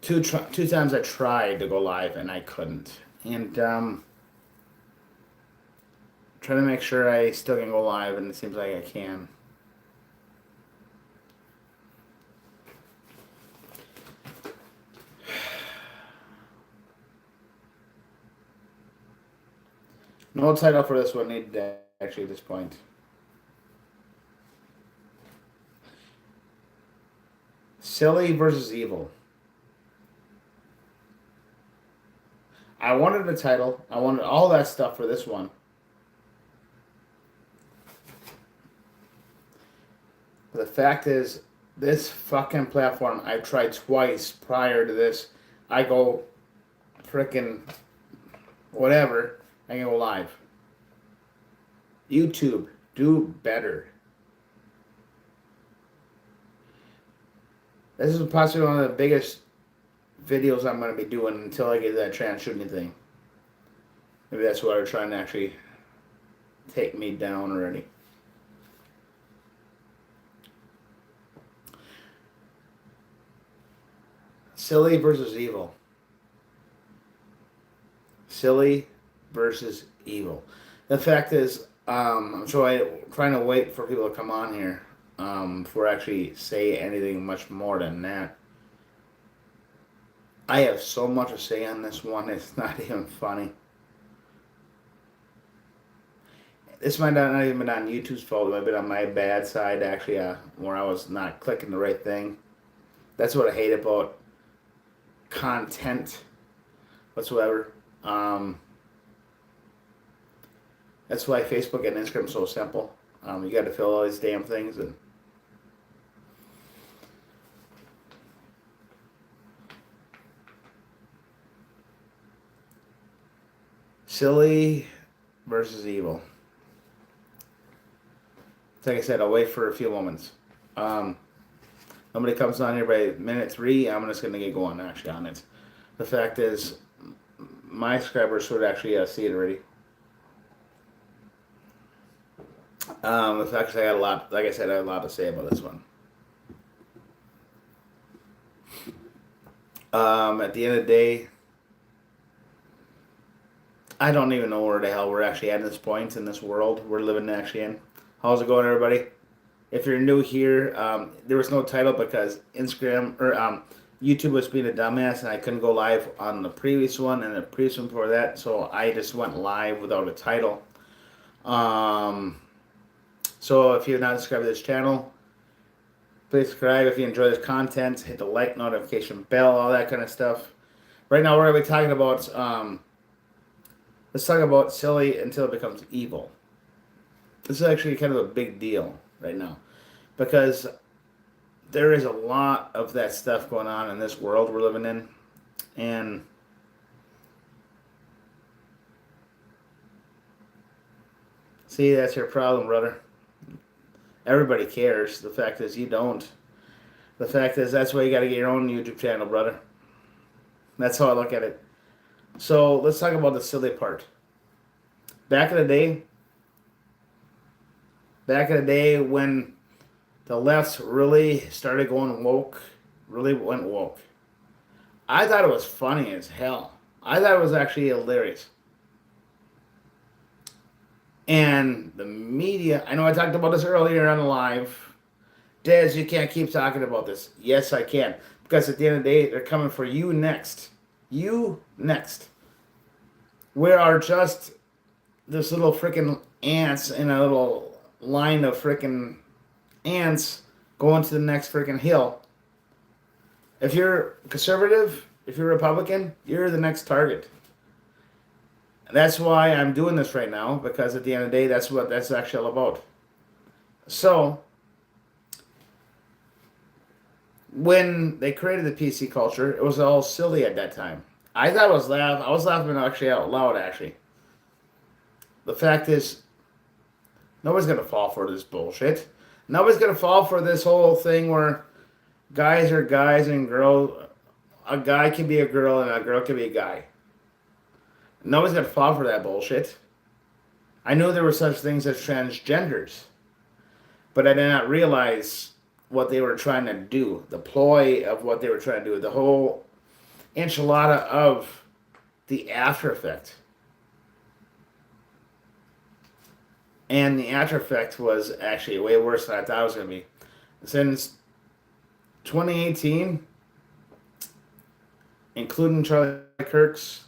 Two times I tried to go live and I couldn't. And trying to make sure I still can go live, and it seems like I can. No title for this one needed actually at this point. Silly versus evil. I wanted a title. I wanted all that stuff for this one. But the fact is, this fucking platform, I've tried twice prior to this. I go freaking whatever. I can go live. YouTube, do better. This is possibly one of the biggest videos I'm going to be doing until I get that trans shooting thing. Maybe that's why they're trying to actually take me down already. Silly versus evil. Silly versus evil. The fact is, I'm trying to wait for people to come on here before I actually say anything much more than that. I have so much to say on this one, it's not even funny. This might not even been on YouTube's fault. It might have been on my bad side, actually, where I was not clicking the right thing. That's what I hate about content whatsoever. That's why Facebook and Instagram are so simple. You got to fill all these damn things and silly versus evil. Like I said, I'll wait for a few moments. Nobody comes on here by minute 3. I'm just gonna get going actually on it. The fact is, my subscribers should actually see it already. The fact is, I got a lot. Like I said, I have a lot to say about this one. At the end of the day, I don't even know where the hell we're actually at this point in this world we're living actually in. How's it going, everybody? If you're new here, there was no title because Instagram or YouTube was being a dumbass, and I couldn't go live on the previous one and the previous one before that, so I just went live without a title. So if you're not subscribed to this channel, please subscribe. If you enjoy this content, hit the like, notification bell, all that kind of stuff. Right now, we're going to be talking about let's talk about silly until it becomes evil. This is actually kind of a big deal right now because there is a lot of that stuff going on in this world we're living in, and see, that's your problem, brother. Everybody cares. The fact is you don't. The fact is that's why you got to get your own YouTube channel, brother. That's how I look at it. So let's talk about the silly part. Back in the day when the left really started going woke, really went woke, I thought it was funny as hell. I thought it was actually hilarious. And the media, I know I talked about this earlier on the live. Dez, you can't keep talking about this. Yes, I can. Because at the end of the day, they're coming for you next. You next. We are just this little freaking ants in a little line of freaking ants going to the next freaking hill. If you're conservative, if you're Republican, you're the next target. That's why I'm doing this right now, because at the end of the day, that's what that's actually all about. So, when they created the PC culture, it was all silly at that time. I thought it was laugh. I was laughing actually out loud. Actually, the fact is, nobody's gonna fall for this bullshit. Nobody's gonna fall for this whole thing where guys are guys and girls. A guy can be a girl and a girl can be a guy. Nobody's gonna fall for that bullshit. I knew there were such things as transgenders, but I did not realize what they were trying to do. The ploy of what they were trying to do. The whole enchilada of the after effect. And the after effect was actually way worse than I thought it was going to be. Since 2018, including Charlie Kirk's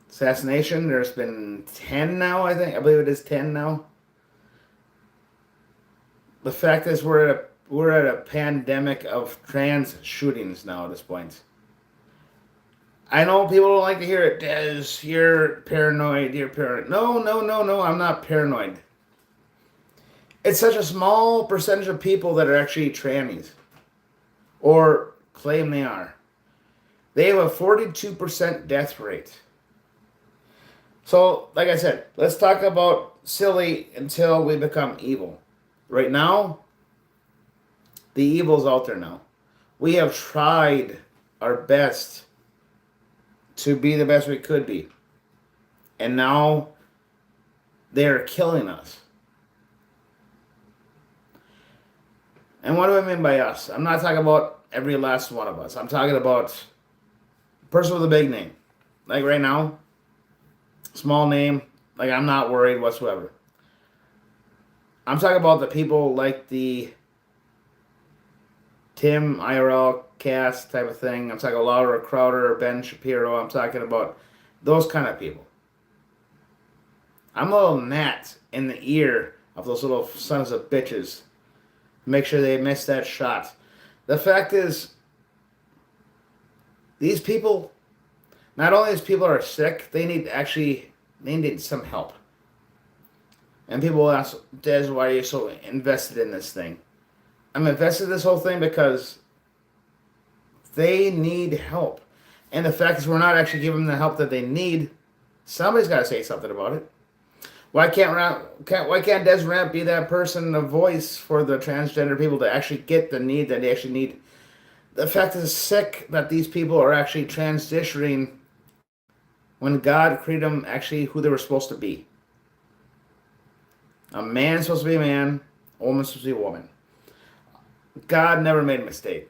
assassination, there's been 10 now, I think. I believe it is 10 now. The fact is, we're at a pandemic of trans shootings now at this point. I know people don't like to hear it. Des, you're paranoid. You're paranoid. No, no, no, no. I'm not paranoid. It's such a small percentage of people that are actually trannies or claim they are. They have a 42% death rate. So, like I said, let's talk about silly until we become evil. Right now, the evil's out there now. We have tried our best to be the best we could be. And now they're killing us. And what do I mean by us? I'm not talking about every last one of us. I'm talking about a person with a big name. Like right now, small name, like I'm not worried whatsoever. I'm talking about the people like the Tim IRL cast type of thing. I'm talking Laura Crowder or Ben Shapiro. I'm talking about those kind of people. I'm a little gnat in the ear of those little sons of bitches. Make sure they miss that shot. The fact is, these people, not only these people are sick, they need some help. And people ask, Des, why are you so invested in this thing? I'm invested in this whole thing because they need help. And the fact is we're not actually giving them the help that they need. Somebody's got to say something about it. Why can't Des Rant be that person, the voice for the transgender people to actually get the need that they actually need? The fact is sick that these people are actually transitioning when God created them actually who they were supposed to be. A man's supposed to be a man, a woman's supposed to be a woman. God never made a mistake.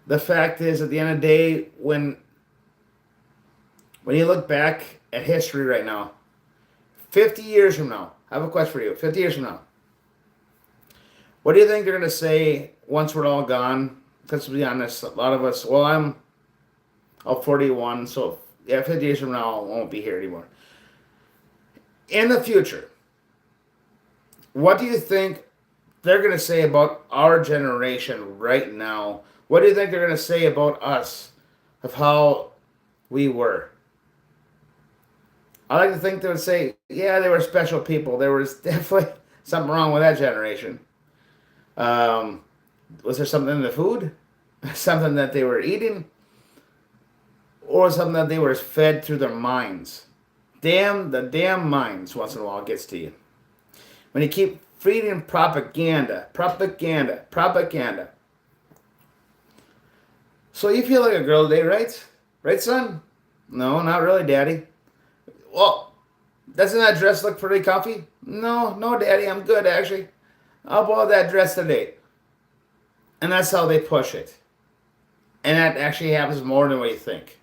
The fact is, at the end of the day, when you look back at history right now, 50 years from now, I have a question for you. 50 years from now, what do you think they're going to say once we're all gone? Because to be honest, a lot of us, well, I'm 41, so yeah, 50 years from now, I won't be here anymore. In the future, what do you think they're going to say about our generation right now? What do you think they're going to say about us, of how we were? I like to think they would say, yeah, they were special people. There was definitely something wrong with that generation. Was there something in the food? Something that they were eating? Or something that they were fed through their minds? The damn minds once in a while gets to you. When you keep feeding propaganda. So you feel like a girl today, right? Right, son? No, not really, Daddy. Well, doesn't that dress look pretty comfy? No, Daddy, I'm good, actually. I'll borrow that dress today. And that's how they push it. And that actually happens more than what you think.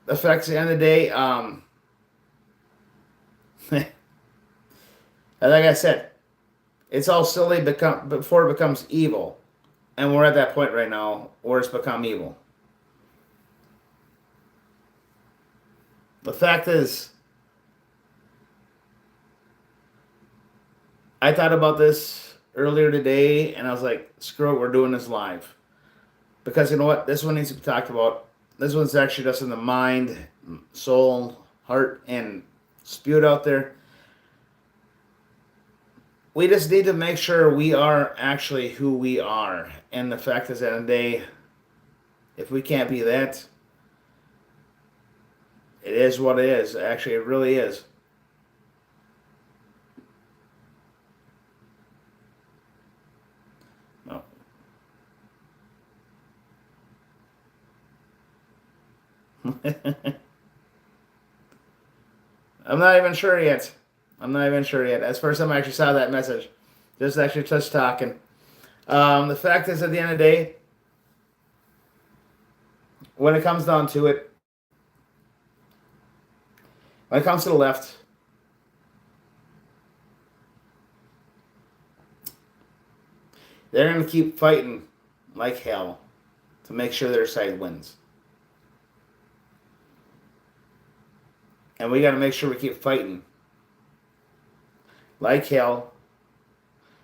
The fact, at the end of the day, like I said, it's all silly before it becomes evil. And we're at that point right now where it's become evil. The fact is, I thought about this earlier today, and I was like, screw it, we're doing this live. Because you know what? This one needs to be talked about. This one's actually just in the mind, soul, heart, and spewed out there. We just need to make sure we are actually who we are. And the fact is, at the end of the day, if we can't be that, it is what it is. Actually, it really is. No. I'm not even sure yet. That's the first time I actually saw that message. Just actually talking. The fact is, at the end of the day, when it comes down to it, when it comes to the left, they're going to keep fighting like hell to make sure their side wins. And we got to make sure we keep fighting like hell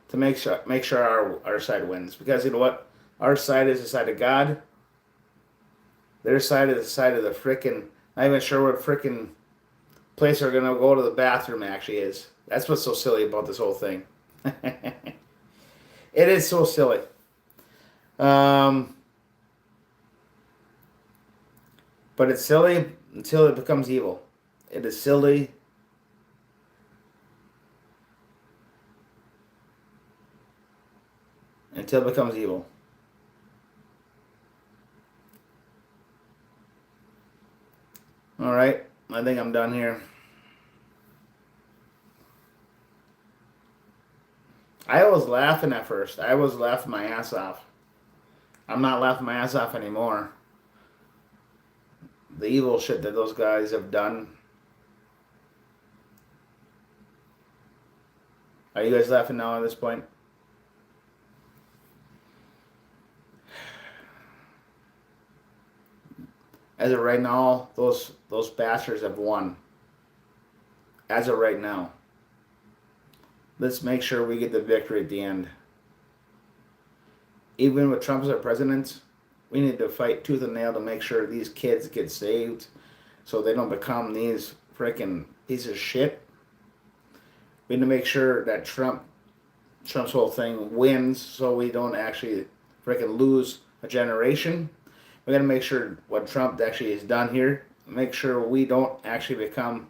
to make sure our side wins. Because you know what? Our side is the side of God. Their side is the side of the frickin', not even sure what frickin' place they're going to go to the bathroom actually is. That's what's so silly about this whole thing. It is so silly. But it's silly until it becomes evil. It is silly until it becomes evil. All right, I think I'm done here. I was laughing at first. I was laughing my ass off. I'm not laughing my ass off anymore. The evil shit that those guys have done. Are you guys laughing now at this point? As of right now, those bastards have won. As of right now. Let's make sure we get the victory at the end. Even with Trump as our president, we need to fight tooth and nail to make sure these kids get saved so they don't become these freaking pieces of shit. We need to make sure that Trump's whole thing wins so we don't actually freaking lose a generation. We got to make sure what Trump actually has done here, make sure we don't actually become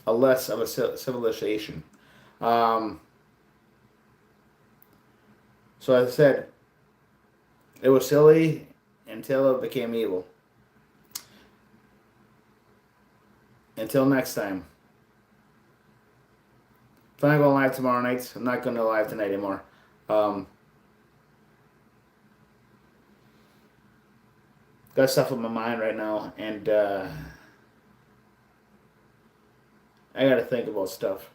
a less of a civilization. So as I said, it was silly until it became evil. Until next time. If I'm not going live tomorrow night, I'm not going to live tonight anymore. Got stuff on my mind right now, and I got to think about stuff.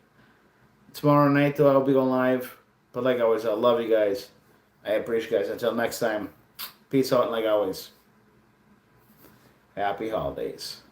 Tomorrow night, though, I'll be going live. But like always, I love you guys. I appreciate you guys. Until next time, peace out, and like always, happy holidays.